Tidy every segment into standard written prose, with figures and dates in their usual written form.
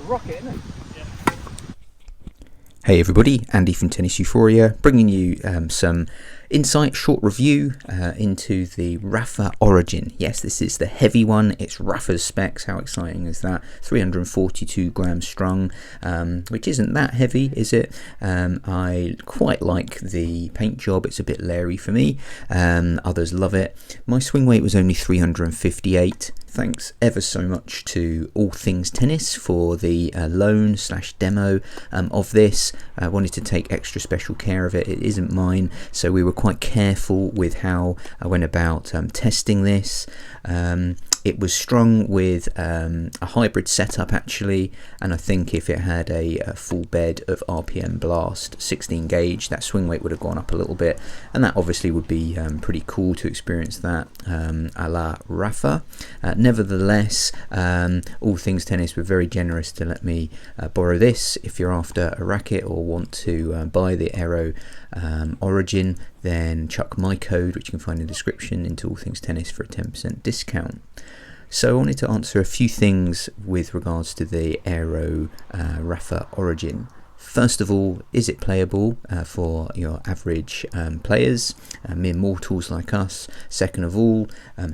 rocket, isn't it? Hey everybody, Andy from Tennis Euphoria, bringing you some insight, short review into the Rafa Origin. Yes, this is the heavy one. It's Rafa's specs. How exciting is that? 342 grams strung, which isn't that heavy, is it? I quite like the paint job. It's a bit leery for me. Others love it. My swing weight was only 358. Thanks ever so much to All Things Tennis for the loan/demo of this. I wanted to take extra special care of it. It isn't mine, so we were quite careful with how I went about testing this. It was strung with a hybrid setup actually, and I think if it had a full bed of RPM Blast 16 gauge, that swing weight would have gone up a little bit, and that obviously would be pretty cool to experience that a la Rafa. Nevertheless, All Things Tennis were very generous to let me borrow this. If you're after a racket or want to buy the Aero Origin, then chuck my code, which you can find in the description, into All Things Tennis for a 10% discount. So I wanted to answer a few things with regards to the Aero Rafa Origin. First of all, is it playable for your average players, mere mortals like us? Second of all,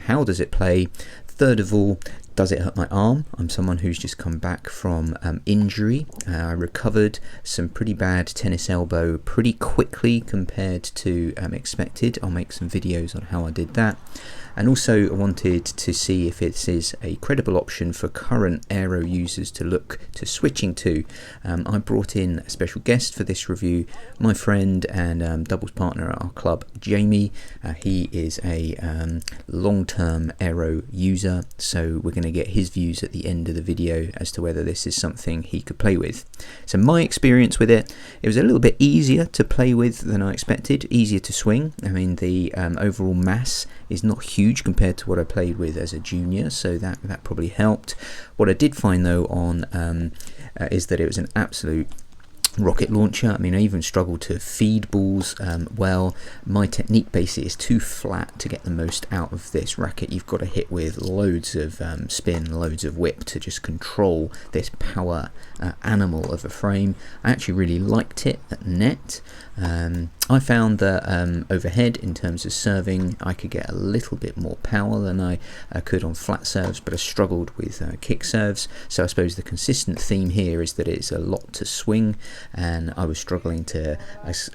how does it play? Third of all, does it hurt my arm? I'm someone who's just come back from injury. I recovered some pretty bad tennis elbow pretty quickly compared to expected. I'll make some videos on how I did that. And also I wanted to see if it is a credible option for current Aero users to look to switching to. I brought in a special guest for this review, my friend and doubles partner at our club, Jamie. He is a long-term Aero user, so we're going to get his views at the end of the video as to whether this is something he could play with. So my experience with it was a little bit easier to play with than I expected, easier to swing. I mean, the overall mass is not huge compared to what I played with as a junior, so that probably helped. What I did find though is that it was an absolute rocket launcher. I mean, I even struggled to feed balls well. My technique basically is too flat to get the most out of this racket. You've got to hit with loads of spin, loads of whip to just control this power animal of a frame. I actually really liked it at net. I found that overhead, in terms of serving, I could get a little bit more power than I could on flat serves, but I struggled with kick serves. So I suppose the consistent theme here is that it's a lot to swing, and I was struggling to,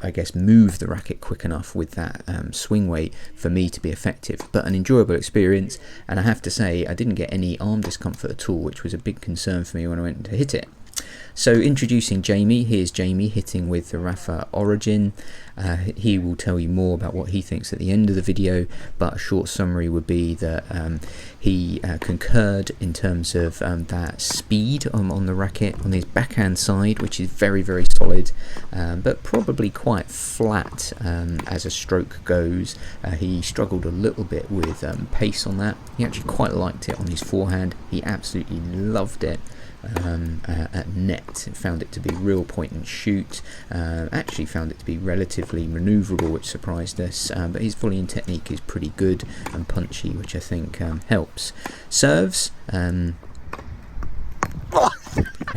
I guess, move the racket quick enough with that swing weight for me to be effective. But an enjoyable experience, and I have to say I didn't get any arm discomfort at all, which was a big concern for me when I went to hit it. So introducing Jamie, here's Jamie hitting with the Rafa Origin. He will tell you more about what he thinks at the end of the video, but a short summary would be that he concurred in terms of that speed on the racket on his backhand side, which is very, very solid, but probably quite flat as a stroke goes. He struggled a little bit with pace on that. He actually quite liked it on his forehand. He absolutely loved it at net. Found it to be real point and shoot. Actually found it to be relatively manoeuvrable, which surprised us, but his volley and technique is pretty good and punchy, which I think helps. Serves, I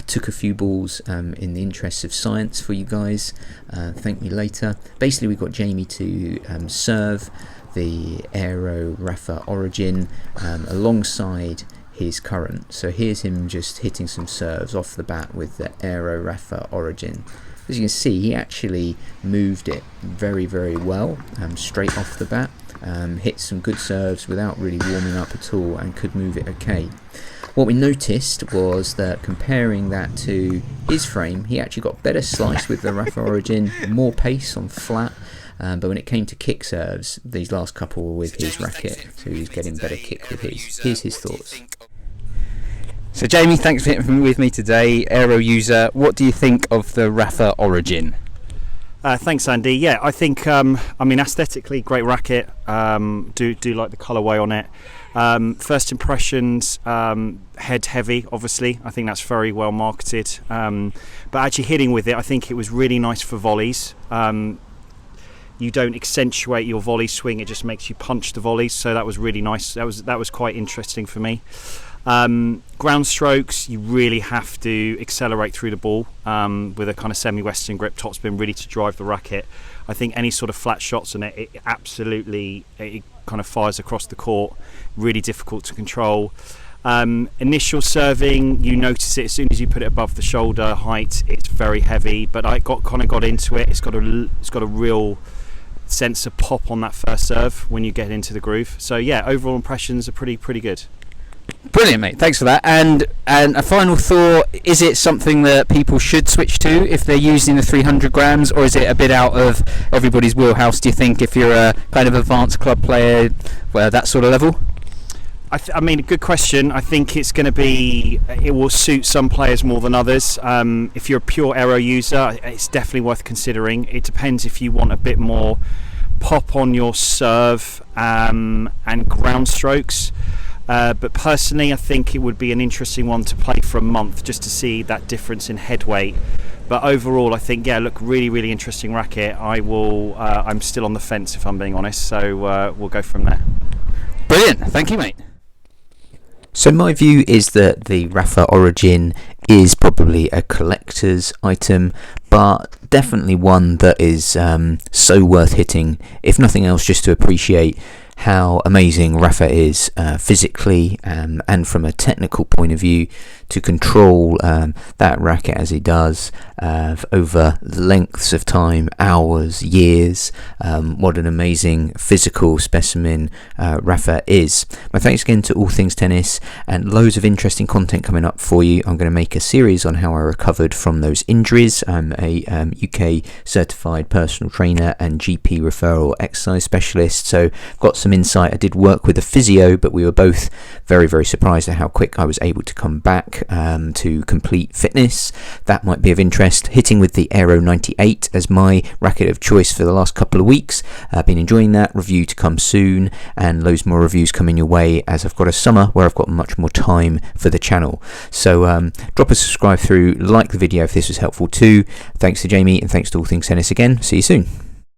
took a few balls in the interests of science for you guys. Thank me later. Basically, we got Jamie to serve the Aero Rafa Origin alongside his current. So here's him just hitting some serves off the bat with the Aero Rafa Origin. As you can see, he actually moved it very, very well straight off the bat. Hit some good serves without really warming up at all, and could move it okay. What we noticed was that comparing that to his frame, he actually got better slice with the Rafa Origin, more pace on flat. But when it came to kick serves, these last couple were with his racket, so he's getting better kick with his. Here's his thoughts. So Jamie, thanks for hitting with me today, Aero user. What do you think of the Rafa Origin? Thanks, Andy. Yeah, I think, aesthetically, great racket. Do like the colourway on it. First impressions, head heavy, obviously. I think that's very well marketed. But actually hitting with it, I think it was really nice for volleys. You don't accentuate your volley swing, it just makes you punch the volleys, so that was really nice. That was quite interesting for me. Ground strokes, you really have to accelerate through the ball with a kind of semi-western grip topspin, really to drive the racket. I think any sort of flat shots on it, it kind of fires across the court, really difficult to control. Initial serving, you notice it as soon as you put it above the shoulder height, it's very heavy, but I got into it. It's got a real sense of pop on that first serve when you get into the groove. So yeah, overall impressions are pretty good. Brilliant, mate. Thanks for that. And a final thought: is it something that people should switch to if they're using the 300 grams, or is it a bit out of everybody's wheelhouse? Do you think if you're a kind of advanced club player, that sort of level? I mean, good question. I think it will suit some players more than others. If you're a Pure Aero user, it's definitely worth considering. It depends if you want a bit more pop on your serve and ground strokes. But personally, I think it would be an interesting one to play for a month just to see that difference in head weight. But overall, I think, really, really interesting racket. I'm still on the fence, if I'm being honest. So we'll go from there. Brilliant. Thank you, mate. So my view is that the Rafa Origin is probably a collector's item, but definitely one that is so worth hitting, if nothing else, just to appreciate how amazing Rafa is physically and from a technical point of view, to control that racket as he does over lengths of time, hours, years. What an amazing physical specimen Rafa is. My thanks again to All Things Tennis, and loads of interesting content coming up for you. I'm going to make a series on how I recovered from those injuries. I'm a UK certified personal trainer and GP referral exercise specialist, so I've got some insight. I did work with a physio, but we were both very, very surprised at how quick I was able to come back to complete fitness. That might be of interest. Hitting with the Aero 98 as my racket of choice for the last couple of weeks. I've been enjoying that. Review to come soon, and loads more reviews coming your way as I've got a summer where I've got much more time for the channel. So drop a subscribe through, like the video if this was helpful too. Thanks to Jamie, and thanks to All Things Tennis again. See you soon.